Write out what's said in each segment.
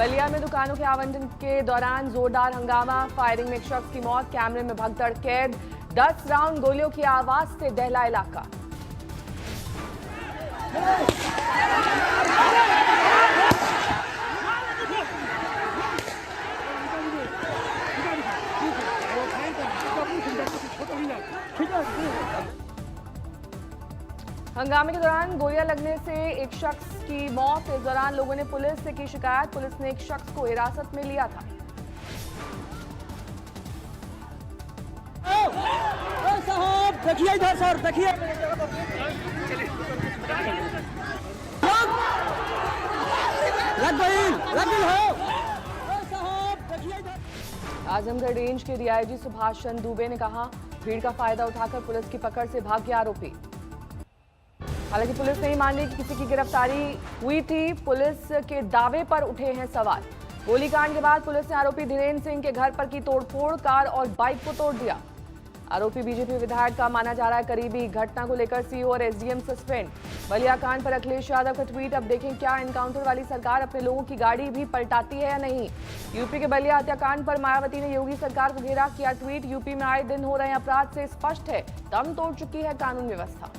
बलिया में दुकानों के आवंटन के दौरान जोरदार हंगामा, फायरिंग में एक शख्स की मौत, कैमरे में भगदड़ कैद। 10 राउंड गोलियों की आवाज से दहला इलाका। हंगामे के दौरान गोलियां लगने से एक शख्स की मौत। इस दौरान लोगों ने पुलिस से की शिकायत। पुलिस ने एक शख्स को हिरासत में लिया था। साहब देखिए इधर सर, देखिए आजमगढ़ रेंज के डीआईजी सुभाष चंद्र दुबे ने कहा, भीड़ का फायदा उठाकर पुलिस की पकड़ से भाग गया आरोपी। हालांकि पुलिस नहीं मान रही कि किसी की गिरफ्तारी हुई थी। पुलिस के दावे पर उठे हैं सवाल। गोलीकांड के बाद पुलिस ने आरोपी धीरेन्द्र सिंह के घर पर की तोड़फोड़, कार और बाइक को तोड़ दिया। आरोपी बीजेपी विधायक का माना जा रहा है करीबी। घटना को लेकर सीओ और एसडीएम सस्पेंड। बलिया कांड पर अखिलेश यादव का ट्वीट। अब देखें क्या एनकाउंटर वाली सरकार अपने लोगों की गाड़ी भी पलटाती है या नहीं। यूपी के बलिया हत्याकांड पर मायावती ने योगी सरकार को घेरा, किया ट्वीट। यूपी में आए दिन हो रहे अपराध से स्पष्ट है दम तोड़ चुकी है कानून व्यवस्था।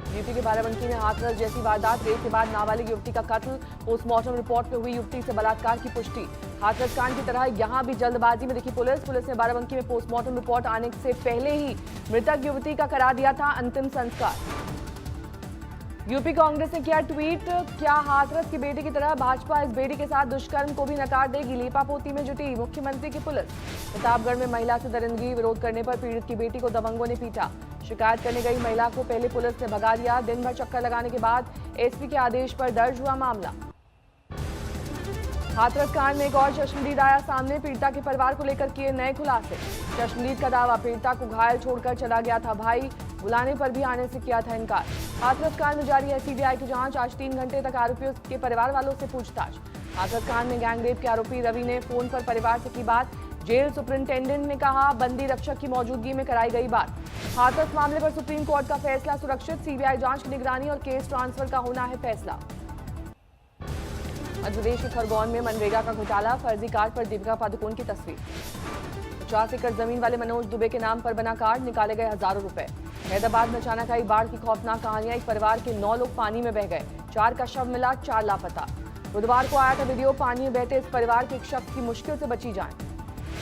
यूपी के बाराबंकी में हाथरस जैसी वारदात, रेप के बाद नाबालिग युवती का कत्ल। पोस्टमार्टम रिपोर्ट में हुई युवती से बलात्कार की पुष्टि। हाथरस कांड की तरह यहां भी जल्दबाजी में दिखी पुलिस। पुलिस ने बाराबंकी में पोस्टमार्टम रिपोर्ट आने से पहले ही मृतक युवती का करा दिया था अंतिम संस्कार। यूपी कांग्रेस ने किया ट्वीट, क्या हाथरस की बेटी की तरह भाजपा इस बेटी के साथ दुष्कर्म को भी नकार देगी। लीपापोती में जुटी मुख्यमंत्री की पुलिस। प्रतापगढ़ में महिला से दरिंदगी, विरोध करने पर पीड़ित की बेटी को दबंगों ने पीटा। शिकायत करने गई महिला को पहले पुलिस ने भगा दिया। दिन भर चक्कर लगाने के बाद एसपी के आदेश पर दर्ज हुआ मामला। हाथरस कांड में एक और चश्मदीद आया सामने। पीड़िता के परिवार को लेकर किए नए खुलासे। चश्मदीद का दावा, पीड़िता को घायल छोड़कर चला गया था भाई, बुलाने पर भी आने से किया था इनकार। हाथरस कांड में जारी है सीबीआई की जांच। आज 3 घंटे तक आरोपियों के परिवार वालों से पूछताछ। हाथरस कांड में गैंगरेप के आरोपी रवि ने फोन पर परिवार से की बात। जेल सुपरिंटेंडेंट ने कहा, बंदी रक्षक की मौजूदगी में कराई गई बात। हाथरस मामले पर सुप्रीम कोर्ट का फैसला सुरक्षित। सीबीआई जांच की निगरानी और केस ट्रांसफर का होना है फैसला। मध्य प्रदेश के खरगोन में मनरेगा का घोटाला, फर्जी कार्ड पर दीपिका पादुकोण की तस्वीर। 50 एकड़ जमीन वाले मनोज दुबे के नाम पर बना कार्ड, निकाले गए हजारों रुपए। हैदराबाद में अचानक आई बाढ़ की खौफनाक कहानियां। एक परिवार के 9 लोग पानी में बह गए, 4 का शव मिला, 4 लापता। बुधवार को आया था वीडियो, पानी में बहते इस परिवार के एक शख्स की मुश्किल से बची जान।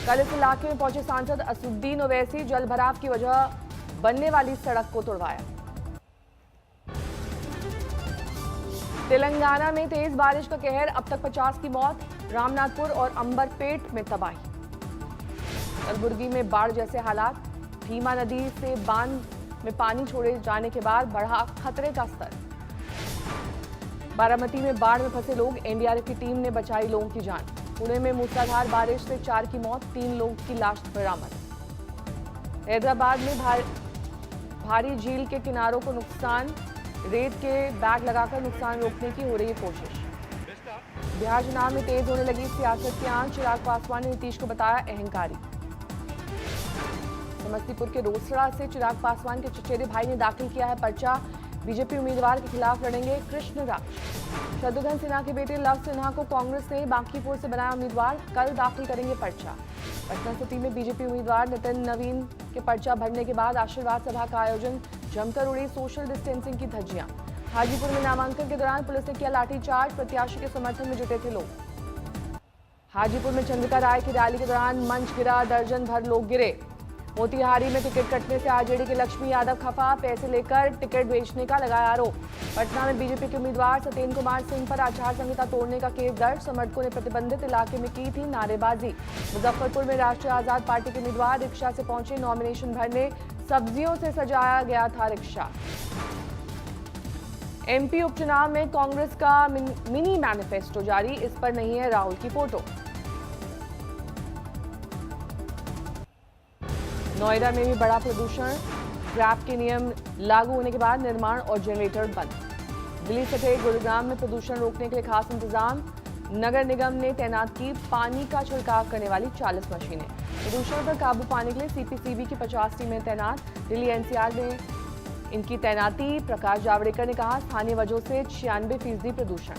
कल इस इलाके में पहुंचे सांसद असुद्दीन ओवैसी, जल भराव की वजह बनने वाली सड़क को तोड़वाया। तेलंगाना में तेज बारिश का कहर, अब तक 50 की मौत। रामनाथपुर और अंबरपेट में तबाही। कलबुर्गी में बाढ़ जैसे हालात। भीमा नदी से बांध में पानी छोड़े जाने के बाद बढ़ा खतरे का स्तर। बारामती में बाढ़ में फंसे लोग, एनडीआरएफ की टीम ने बचाई लोगों की जान। पुणे में मूसलाधार बारिश से 4 की मौत, 3 लोगों की लाश बरामद। हैदराबाद में भारी झील के किनारों को नुकसान, रेत के बैग लगाकर नुकसान रोकने की हो रही है कोशिश। बिहार चुनाव में तेज होने लगी सियासत की आंच, चिराग पासवान ने नीतीश को बताया अहंकारी। समस्तीपुर के रोसड़ा से चिराग पासवान के चचेरे भाई ने दाखिल किया है पर्चा। बीजेपी उम्मीदवार के खिलाफ लड़ेंगे कृष्ण राज। शत्रुघ्न सिन्हा के बेटे लव सिन्हा को कांग्रेस ने बांकीपुर से बनाया उम्मीदवार, कल दाखिल करेंगे पर्चा। पटना सिटी में बीजेपी उम्मीदवार नितिन नवीन के पर्चा भरने के बाद आशीर्वाद सभा का आयोजन, जमकर उड़ी सोशल डिस्टेंसिंग की धज्जियां। हाजीपुर में नामांकन के दौरान पुलिस ने किया लाठीचार्ज, प्रत्याशी के समर्थन में जुटे थे लोग। हाजीपुर में चंद्रिका राय की रैली के दौरान मंच गिरा, दर्जन भर लोग गिरे। मोतिहारी में टिकट कटने से आरजेडी के लक्ष्मी यादव खफा, पैसे लेकर टिकट बेचने का लगाया आरोप। पटना में बीजेपी के उम्मीदवार सत्येंद्र कुमार सिंह पर आचार संहिता तोड़ने का केस दर्ज, समर्थकों ने प्रतिबंधित इलाके में की थी नारेबाजी। मुजफ्फरपुर में राष्ट्रीय आजाद पार्टी के उम्मीदवार रिक्शा से पहुंचे नॉमिनेशन भरने, सब्जियों से सजाया गया था रिक्शा। एमपी उपचुनाव में कांग्रेस का मिनी मैनिफेस्टो जारी, इस पर नहीं है राहुल की फोटो। नोएडा में भी बड़ा प्रदूषण, स्क्रैप के नियम लागू होने के बाद निर्माण और जनरेटर बंद। दिल्ली सहित गुरुग्राम में प्रदूषण रोकने के लिए खास इंतजाम, नगर निगम ने तैनात की पानी का छिड़काव करने वाली 40 मशीनें। प्रदूषण पर काबू पाने के लिए सीपीसीबी की 50 टीमें तैनात, दिल्ली एनसीआर में इनकी तैनाती। प्रकाश जावड़ेकर ने कहा, स्थानीय वजहों से 96% प्रदूषण।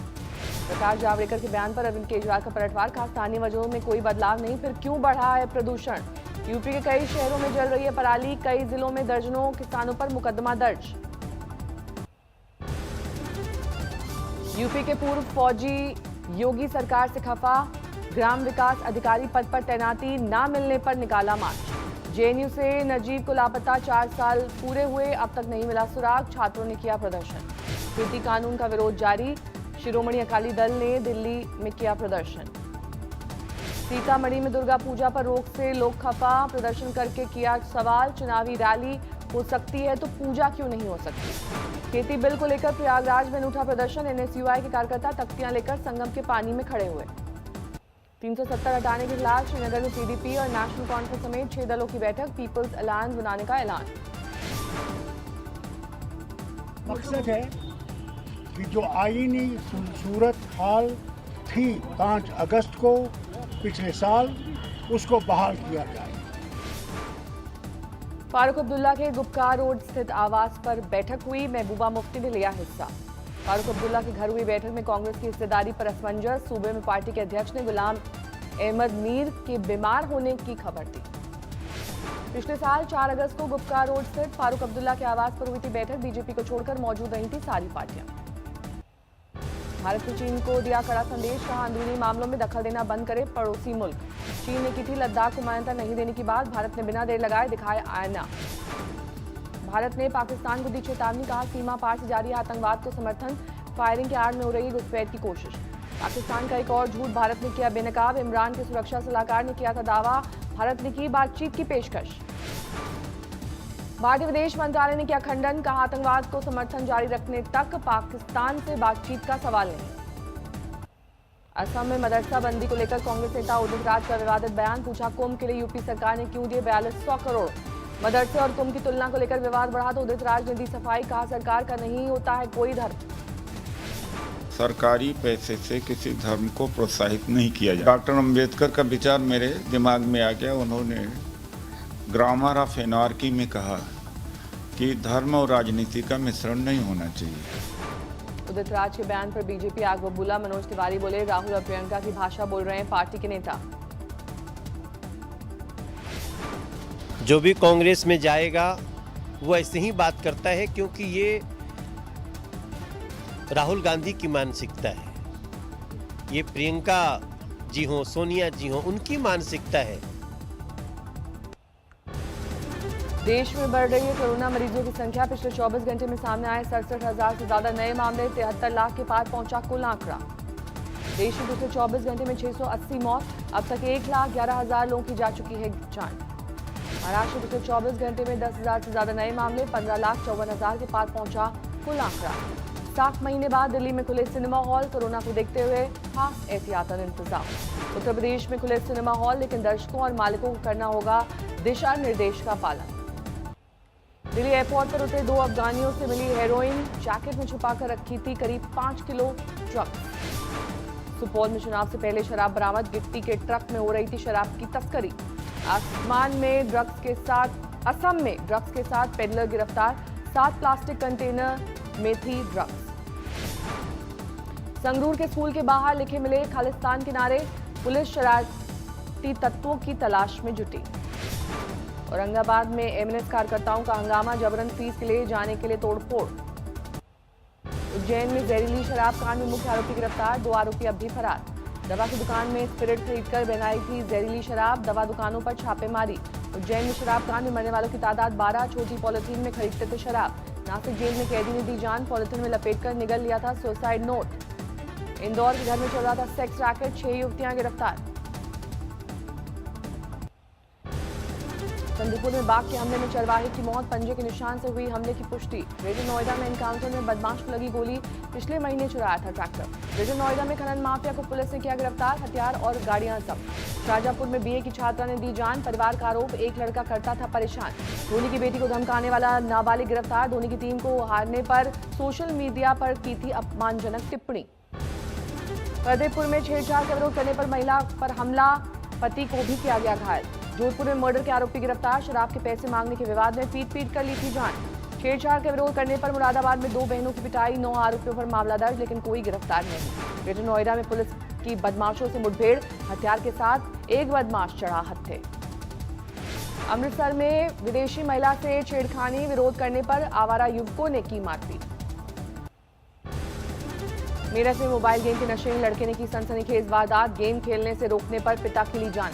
प्रकाश जावड़ेकर के बयान पर अरविंद केजरीवाल का पलटवार, कहा स्थानीय वजहों में कोई बदलाव नहीं, फिर क्यों बढ़ा है प्रदूषण। यूपी के कई शहरों में जल रही है पराली, कई जिलों में दर्जनों किसानों पर मुकदमा दर्ज। यूपी के पूर्व फौजी योगी सरकार से खफा, ग्राम विकास अधिकारी पद पर तैनाती न मिलने पर निकाला मार्च। जेएनयू से नजीब को लापता 4 साल पूरे हुए, अब तक नहीं मिला सुराग, छात्रों ने किया प्रदर्शन। खेती कानून का विरोध जारी, शिरोमणि अकाली दल ने दिल्ली में किया प्रदर्शन। सीतामढ़ी में दुर्गा पूजा पर रोक से लोग खफा, प्रदर्शन करके किया सवाल, चुनावी रैली हो सकती है तो पूजा क्यों नहीं हो सकती। खेती बिल को लेकर प्रयागराज में उठा प्रदर्शन, एनएसयूआई के कार्यकर्ता तख्तियां लेकर संगम के पानी में खड़े हुए। 370 हटाने के खिलाफ श्रीनगर में पीडीपी और नेशनल कॉन्फ्रेंस समेत 6 दलों की बैठक, पीपल्स अलायंस बनाने का ऐलान। मकसद है कि जो आईनी सूरत हाल थी 5 अगस्त को पिछले साल, उसको बहाल किया जाए। फारूक अब्दुल्ला के गुपकार रोड स्थित आवास पर बैठक हुई, महबूबा मुफ्ती ने लिया हिस्सा। फारूक अब्दुल्ला के घर हुई बैठक में कांग्रेस की हिस्सेदारी पर असमंजस, सूबे में पार्टी के अध्यक्ष ने गुलाम अहमद मीर के बीमार होने की खबर दी। पिछले साल 4 अगस्त को गुपकार रोड स्थित फारूक अब्दुल्ला के आवास पर हुई थी बैठक, बीजेपी को छोड़कर मौजूद रही थी सारी पार्टियां। भारत ने चीन को दिया कड़ा संदेश, कहा अंदरूनी मामलों में दखल देना बंद करे पड़ोसी मुल्क। चीन ने की थी लद्दाख को मान्यता नहीं देने की बात, भारत ने बिना देर लगाए दिखाया आईना। भारत ने पाकिस्तान को दी चेतावनी, कहा सीमा पार से जारी आतंकवाद को समर्थन, फायरिंग की आड़ में हो रही घुसपैठ की कोशिश। पाकिस्तान का एक और झूठ भारत ने किया बेनकाब, इमरान के सुरक्षा सलाहकार ने किया था दावा, भारत ने की बातचीत की पेशकश। भारतीय विदेश मंत्रालय ने किया खंडन, कहा आतंकवाद को समर्थन जारी रखने तक पाकिस्तान से बातचीत का सवाल नहीं। असम में मदरसा बंदी को लेकर कांग्रेस नेता उदित राज का विवादित बयान, पूछा कुंभ के लिए यूपी सरकार ने क्यों दिए 4200 करोड़। मदरसे और कुंभ की तुलना को लेकर विवाद बढ़ा तो उदित राज ने दी सफाई, कहा सरकार का नहीं होता है कोई धर्म। सरकारी पैसे से किसी धर्म को प्रोत्साहित नहीं किया जाए। डॉक्टर अंबेडकर का विचार मेरे दिमाग में आ गया, उन्होंने ग्रामर ऑफ एनार्की में कहा कि धर्म और राजनीति का मिश्रण नहीं होना चाहिए। उदित राज के बयान पर बीजेपी आग बबूला, मनोज तिवारी बोले राहुल और प्रियंका की भाषा बोल रहे हैं पार्टी के नेता। जो भी कांग्रेस में जाएगा वो ऐसे ही बात करता है, क्योंकि ये राहुल गांधी की मानसिकता है, ये प्रियंका जी हो, सोनिया जी हो, उनकी मानसिकता है। देश में बढ़ रही है कोरोना मरीजों की संख्या, पिछले 24 घंटे में सामने आए 67,000 से ज्यादा नए मामले, 73 लाख के पार पहुंचा कुल आंकड़ा। देश में पिछले 24 घंटे में 680 मौत, अब तक 1,11,000 लोगों की जा चुकी है जान। महाराष्ट्र में पिछले 24 घंटे में 10,000 से ज्यादा नए मामले, 15,54,000 के पार पहुंचा कुल आंकड़ा। 7 महीने बाद दिल्ली में खुले सिनेमा हॉल, कोरोना को देखते हुए खास एहतियातन इंतजाम। उत्तर प्रदेश में खुले सिनेमा हॉल, लेकिन दर्शकों और मालिकों को करना होगा दिशा निर्देश का पालन। दिल्ली एयरपोर्ट पर उतरे 2 अफगानियों से मिली हेरोइन, जैकेट में छुपाकर रखी थी करीब 5 किलो ड्रग्स। सुपौल में चुनाव से पहले शराब बरामद, गिट्टी के ट्रक में हो रही थी शराब की तस्करी। असम में ड्रग्स के साथ पेडलर गिरफ्तार, 7 प्लास्टिक कंटेनर में थी ड्रग्स। संगरूर के स्कूल के बाहर लिखे मिले खालिस्तान के नारे, पुलिस शरारती तत्वों की तलाश में जुटी। औरंगाबाद में एमएनएस कार्यकर्ताओं का हंगामा, जबरन फीस के लिए जाने के लिए तोड़फोड़। उज्जैन में जहरीली शराब कांड में मुख्य आरोपी गिरफ्तार, 2 आरोपी अब भी फरार। दवा की दुकान में स्पिरिट खरीदकर बनाई थी जहरीली शराब, दवा दुकानों पर छापेमारी। उज्जैन में शराब कांड में मरने वालों की तादाद 12, छोटी पॉलिथीन में खरीदते थे शराब। नासिक जेल में कैदी ने दी जान, पॉलिथीन में लपेटकर निगल लिया था सुसाइड नोट। इंदौर के घर में चल रहा था सेक्स रैकेट, 6 युवतियां गिरफ्तार। चंदीपुर में बाघ के हमले में चरवाहे की मौत, पंजे के निशान से हुई हमले की पुष्टि। ग्रेटर नोएडा में एनकाउंटर में बदमाश को लगी गोली, पिछले महीने चुराया था ट्रैक्टर। ग्रेटर नोएडा में खनन माफिया को पुलिस ने किया गिरफ्तार, हथियार और गाड़ियां जब्त। शाहजहांपुर में बीए की छात्रा ने दी जान, परिवार का आरोप एक लड़का करता था परेशान। धोनी की बेटी को धमकाने वाला नाबालिग गिरफ्तार, धोनी की टीम को हारने पर सोशल मीडिया पर की थी अपमानजनक टिप्पणी। फतेहपुर में छेड़छाड़ का विरोध करने पर महिला पर हमला, पति को भी किया गया घायल। जोधपुर में मर्डर के आरोपी गिरफ्तार, शराब के पैसे मांगने के विवाद में पीट कर ली थी जान। छेड़छाड़ का विरोध करने पर मुरादाबाद में 2 बहनों की पिटाई, 9 आरोपियों पर मामला दर्ज, लेकिन कोई गिरफ्तार नहीं। ग्रेटर नोएडा में पुलिस की बदमाशों से मुठभेड़, हथियार के साथ एक बदमाश चढ़ा हत्थे। अमृतसर में विदेशी महिला से छेड़खानी, विरोध करने पर आवारा युवकों ने की मारपीट। मेरठ में मोबाइल गेम के नशे में लड़के ने की सनसनीखेज वारदात, गेम खेलने से रोकने पर पिता की ली जान।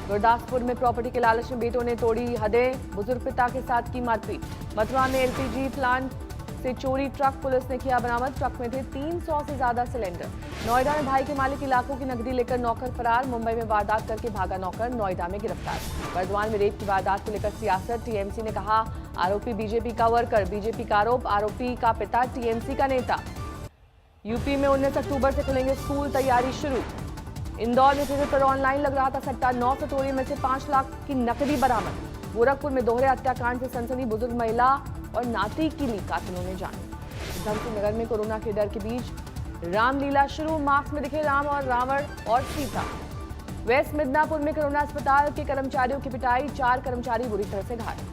गुरदासपुर में प्रॉपर्टी के लालच में बेटों ने तोड़ी हदें, बुजुर्ग पिता के साथ की मारपीट। मथुरा में एलपीजी प्लांट से चोरी ट्रक, पुलिस ने किया बरामद, ट्रक में थे 300 से ज्यादा सिलेंडर। नोएडा में भाई के मालिक इलाकों की नकदी लेकर नौकर फरार, मुंबई में वारदात करके भागा नौकर, नोएडा में गिरफ्तार। बर्दवान में रेप की वारदात को लेकर सियासत, टीएमसी ने कहा आरोपी बीजेपी का वर्कर, बीजेपी का आरोप, आरोपी का पिता टीएमसी का नेता। यूपी में 19 अक्टूबर से खुलेंगे स्कूल, तैयारी शुरू। इंदौर में फिर पर ऑनलाइन लग रहा था सट्टा, 9 कटोरी में से 5 लाख की नकदी बरामद। गोरखपुर में दोहरे हत्याकांड से सनसनी, बुजुर्ग महिला और नाती की ली कातिलों ने जान। धमसी नगर में कोरोना के डर के बीच रामलीला शुरू, मास्क में दिखे राम और रावण और सीता। वेस्ट मिदनापुर में कोरोना अस्पताल के कर्मचारियों की पिटाई, 4 कर्मचारी बुरी तरह से घायल।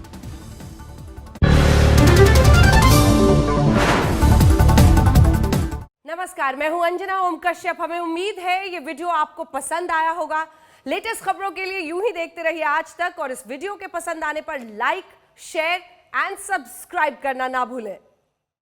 नमस्कार, मैं हूं अंजना ओम कश्यप। हमें उम्मीद है ये वीडियो आपको पसंद आया होगा। लेटेस्ट खबरों के लिए यूं ही देखते रहिए आज तक, और इस वीडियो के पसंद आने पर लाइक, शेयर एंड सब्सक्राइब करना ना भूलें।